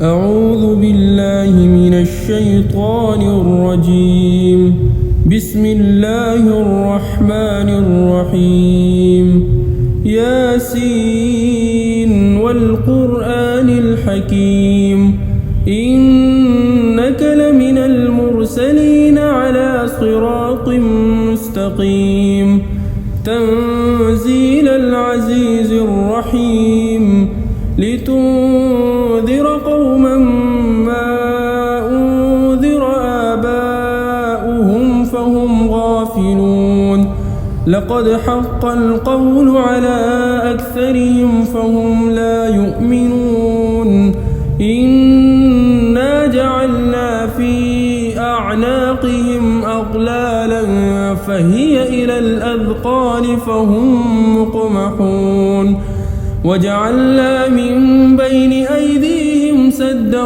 أعوذ بالله من الشيطان الرجيم. بسم الله الرحمن الرحيم. ياسين والقرآن الحكيم إنك لمن المرسلين على صراط مستقيم. تنزيل العزيز الرحيم. لتنذر قوما ما أنذر آباؤهم فهم غافلون. لقد حق القول على أكثرهم فهم لا يؤمنون. إنا جعلنا في أعناقهم أغلالا فهي إلى الأذقان فهم مقمحون. وجعلنا من بين أيديهم سدا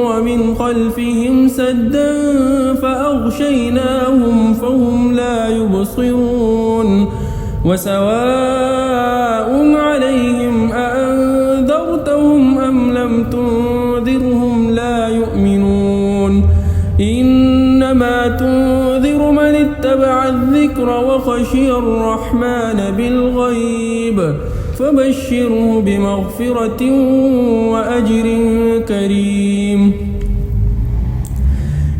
ومن خلفهم سدا فأغشيناهم فهم لا يبصرون. وسواء عليهم أأنذرتهم أم لم تنذرهم لا يؤمنون. إنما تنذر من اتبع الذكر وخشي الرحمن بالغيب فبشره بمغفرة وأجر كريم.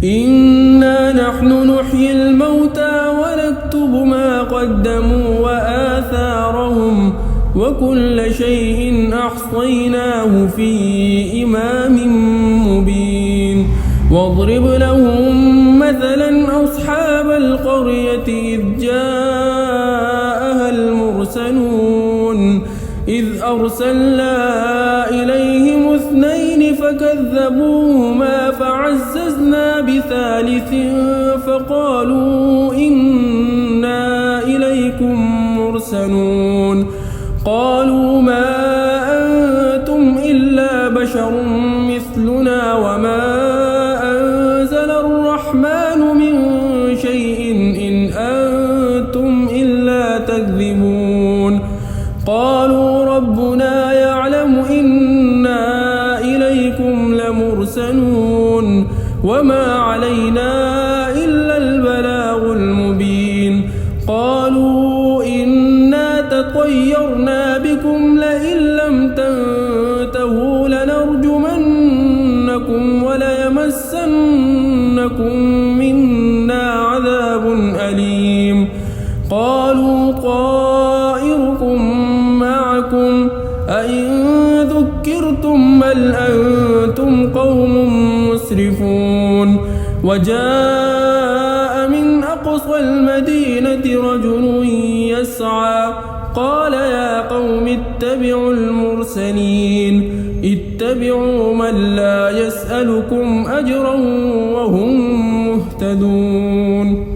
إنا نحن نحيي الموتى ونكتب ما قدموا وآثارهم وكل شيء أحصيناه في إمام مبين. واضرب لهم مثلا أصحاب القرية إذ جاءها المرسلون. إذ أرسلنا إليهم 2 فكذبوهما فعززنا بثالث فقالوا إنا إليكم مرسلون. قالوا ما أنتم إلا بشر مثلنا وما أنزل الرحمن من شيء إن أنتم إلا تكذبون. قالوا ربنا يعلم إنا إليكم لمرسلون وما علينا إلا البلاغ المبين. قالوا إنا تطيرنا بكم لئن لم تنتهوا لنرجمنكم وليمسنكم منا عذاب أليم. قالوا طائركم معكم أئن ذكرتم بل أنتم قوم مسرفون. وجاء من أقصى المدينة رجل يسعى قال يا قوم اتبعوا المرسلين. اتبعوا من لا يسألكم أجرا وهم مهتدون.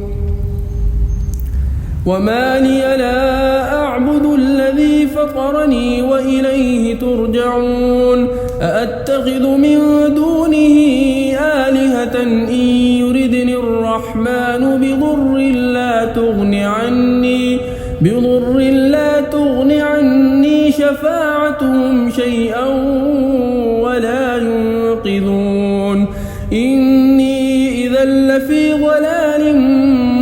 وما لي لا أعبد الذي فطرني وإليه ترجعون. أأتخذ من دونه آلهة إن يردني الرحمن بضر لا تغن عني شفاعتهم شيئا ولا ينقذون. إني إذا لفي ضلال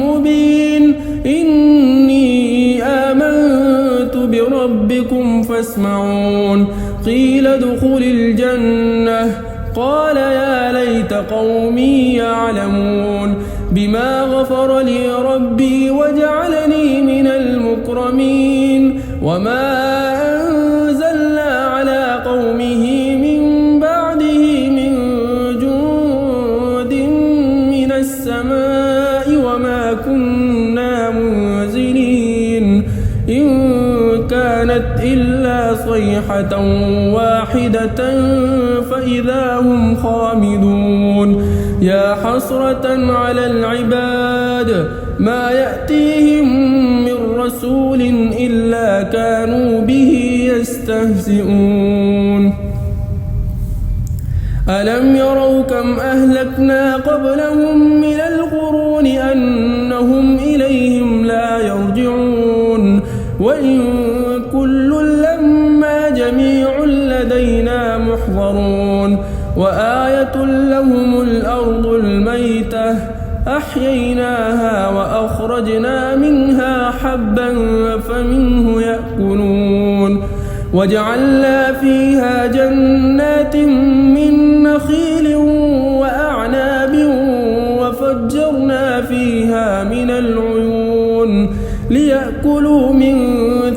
مبين. إني آمنت بربكم فاسمعون. قيل ادخل الجنة قال يا ليت قومي يعلمون بما غفر لي ربي وجعلني من المكرمين. وما أنزلنا على قومه من بعده من جند من السماء وما كنا منزلين. إن كانت إلا صيحة واحدة فإذا هم خامدون. يا حسرة على العباد ما يأتيهم من رسول إلا كانوا به يستهزئون. ألم يروا كم أهلكنا قبلهم من القرون أنهم إليهم لا يرجعون. وإن كل لما جميع لدينا محضرون. يعلمون وآية لهم الأرض الميتة أحييناها وأخرجنا منها حبا فمنه يأكلون وجعلنا فيها جنات من نخيل وأعناب وفجرنا فيها من العيون ليأكلوا من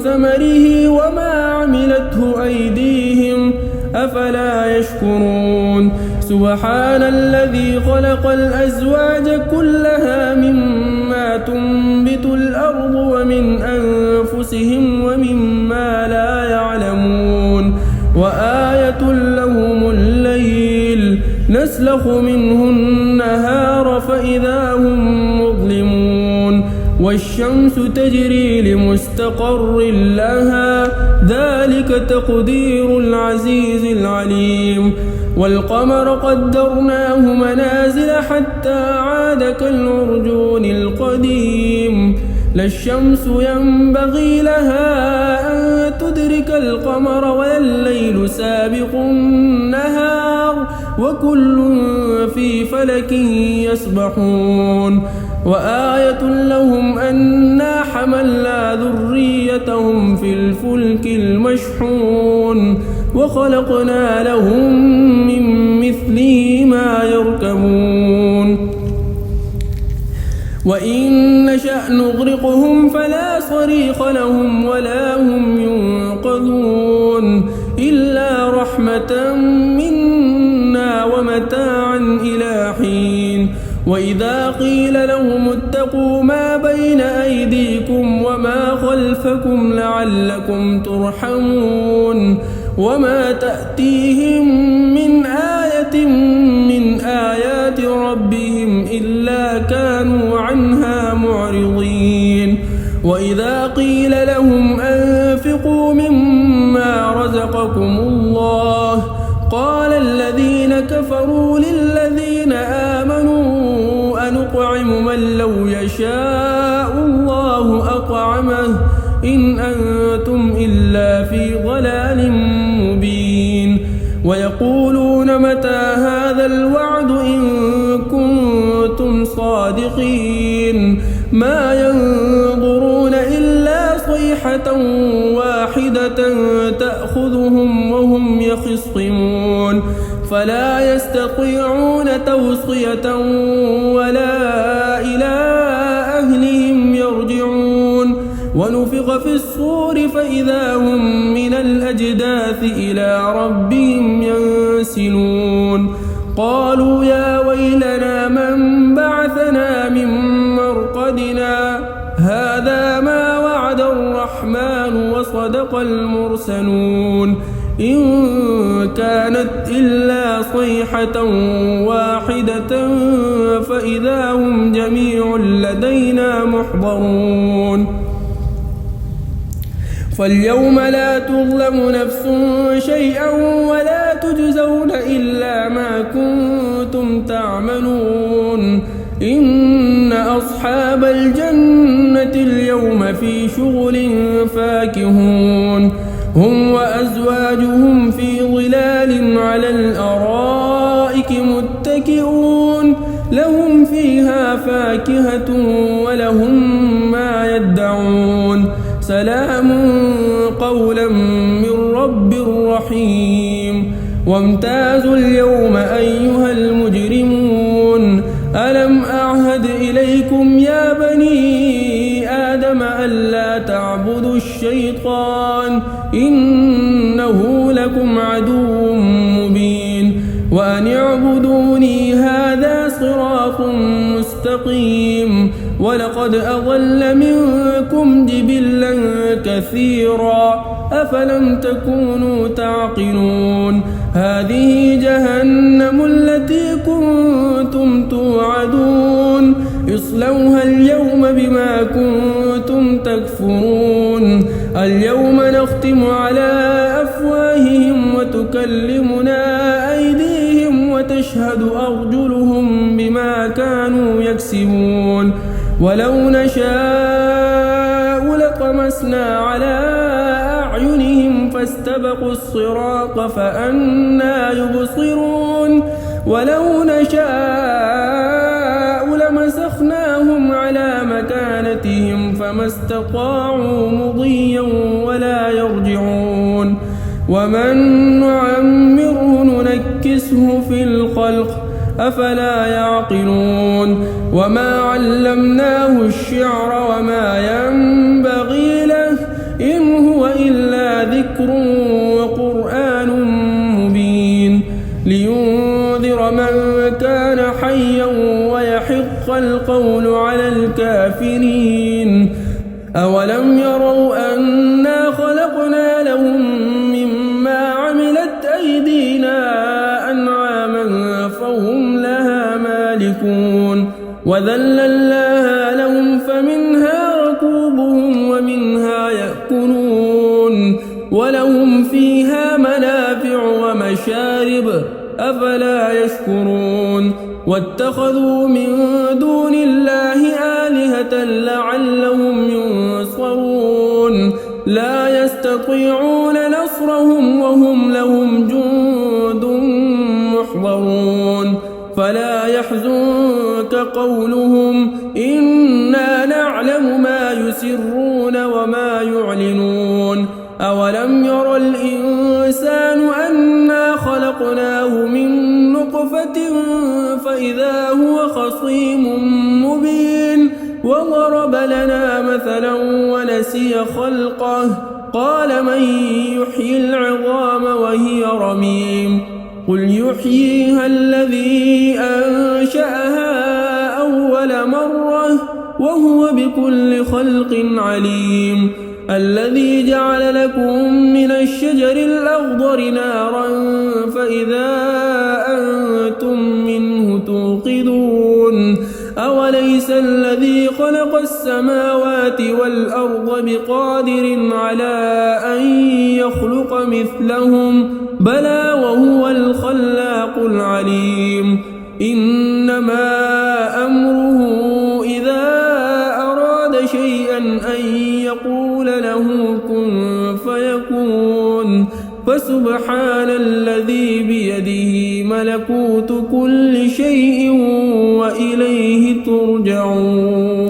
ثمره وما عملته أيديهم أفلا يشكرون سبحان الذي خلق الأزواج كلها مما تنبت الأرض ومن أنفسهم ومما لا يعلمون وآية لهم الليل نسلخ منه النهار فإذا هم مظلمون والشمس تجري لمستقر لها ذلك تقدير العزيز العليم والقمر قدرناه منازل حتى عاد كالعرجون القديم لا الشمس ينبغي لها أن تدرك القمر ولا الليل سابق النهار وكل في فلك يسبحون وآية لهم أنا حملنا ذريتهم في الفلك المشحون وخلقنا لهم من مثله ما يركبون وإن نشأ نغرقهم فلا صريخ لهم ولا هم ينقذون إلا رحمة منا ومتاعا إلى حين وإذا قيل لهم اتقوا ما بين أيديكم وما خلفكم لعلكم ترحمون وما تأتيهم من آية من آيات ربهم إلا كانوا عنها معرضين وإذا قيل لهم أنفقوا مما رزقكم الله قال الذين كفروا للذين آمنوا أنطعم من لو يشاء الله أطعمه إن أنتم إلا في ضلال مبين ويقولون متى هذا الوعد إن كنتم صادقين ما ينظرون إلا صيحة واحدة تأخذهم وهم يخصمون فلا يستطيعون توصية ولا إلى أهلهم يرجعون ونفخ في الصور فإذا هم من الأجداث إلى ربهم ينسلون قالوا يا ويلنا من بعثنا من مرقدنا هذا ما وعد الرحمن وصدق المرسلون إن كانت إلا صيحة واحدة فإذا هم جميع لدينا محضرون فاليوم لا تظلم نفس شيئا ولا تجزون إلا ما كنتم تعملون إن أصحاب الجنة اليوم في شغل فاكهون هم وأزواجهم في ظلال على الأرائك متكئون لهم فيها فاكهة ولهم ما يدعون سلام قولا من رب رحيم وامتازوا اليوم أيها المجرمون ألم أعهد إليكم يا بني آدم ألا تعبدوا الشيطان إنه لكم عدو مبين وأن اعبدوني هذا صراط مستقيم ولقد أضل منكم جبلا كثيرا أفلم تكونوا تعقلون هذه جهنم التي كنتم توعدون اصلوها اليوم بما كنتم تكفرون اليوم نختم على أفواههم وتكلمنا أيديهم وتشهد أرجلهم بما كانوا يكسبون ولو نشاء لطمسنا على أعينهم فاستبقوا الصراط فأنى يبصرون ولو نشاء لمسخناهم على مكانتهم فما استطاعوا مضيا ولا يرجعون ومن نعمره ننكسه في الخلق أفلا يعقلون وما علمناه الشعر وما ينبغي له إن هو إلا ذكر وقرآن مبين لينذر من كان حيا ويحق القول على الكافرين أولم يروا أنا خلقنا لهم مما عملت أيدينا أنعاما فهم لها مالكون وذللناها لهم فمنها ركوبهم ومنها يأكلون ولهم فيها منافع ومشارب أفلا يشكرون واتخذوا من دون الله آلهة لعلهم ينصرون لا يستطيعون نصرهم وهم لهم جند محضرون فلا يحزنك قولهم إنا نعلم ما يسرون وما يعلنون أولم ير الإنسان أنا خلقناه من نطفة فإذا هو خصيم مبين وضرب لنا مثلا ونسي خلقه قال من يحيي العظام وهي رميم قل يحييها الذي أنشأها أول مرة وهو بكل خلق عليم الذي جعل لكم من الشجر الأخضر نارا فإذا أنتم منه توقدون أوليس الذي خلق السماوات والأرض بقادر على أن يخلق مثلهم بلى وهو الخلاق العليم إنما أمره إذا أراد شيئا أن يقول له كن فيكون فسبحان الذي بيده ملكوت كل شيء وإليه ترجعون.